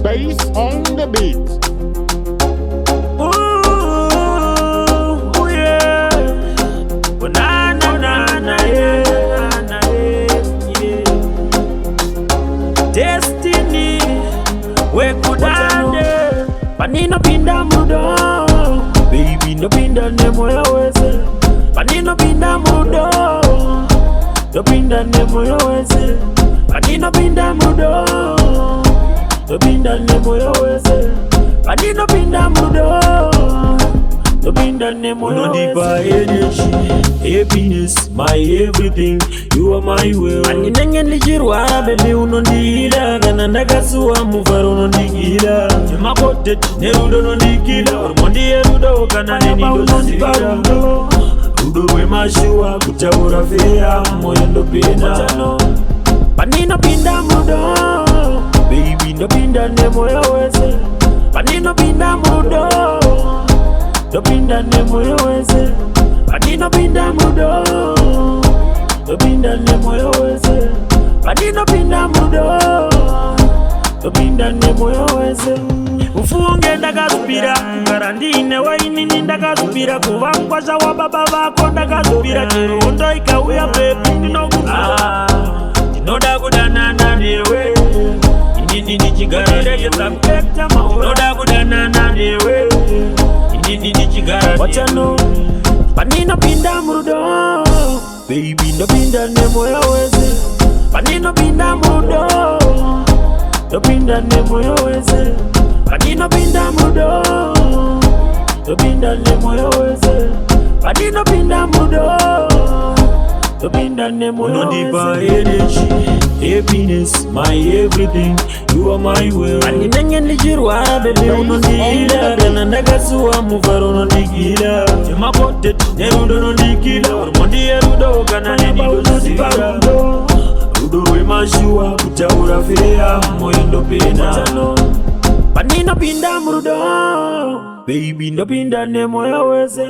bass on the beat. Ooh, yeah. Oh, na na na na, yeah, na, yeah. Destiny, we could ande. Panino pinda mudo, baby no pinda nemo ya weze. Panino pinda mudo, no pinda nemo ya weze. Panino pinda mudo, no pinda nemo ya weze. Panino pinda mudo, no pinda nemo ya weze. Deeper energy, happiness, my everything. You are my will. Ani nenge nijirwa baby unondila. Gananda kasua mufaro unondikila. Jema kote nerudo unondikila. Ormondi erudo kanane nidosila. Rudo we mashua kuchabura fea. Moyo ndo pina panino pinda mudo, baby ndo pinda nemo ya weze. Panino pinda mudo, ndo pinda nemo ya weze. Panino pinda mudo, ndo pinda nemo ya weze. Panino pinda mudo, ndo pinda nemo ya weze. Ufunge ndakazupira ngarandine wainini ndakazupira kuva mkwasha wa baba vako ndakazupira chirondo ikauya baby ndinokuva ndinoda kudanana newe inini ndichigara ndechetsapekta ndinoda kudanana newe inini ndichigara wachano panino pinda murudo baby ndopinda nemo ya weze panino pinda murudo ndopinda nemo ya weze panino pinda mudo, no pinda nemo ya weze. Panino pinda mudo, no pinda nemo ya weze. Deeper energy, happiness, my everything. You are my will. Ani nenge nijirwa baby unondila. Gananda kasua mufaro unondikila. Jema kote nerudo unondikila. Ormondi erudo kanane nidosila. Rudo we mashua kuchabura fea. Moyo ndo pina panino pinda murudo, baby ndo pinda nemo ya weze.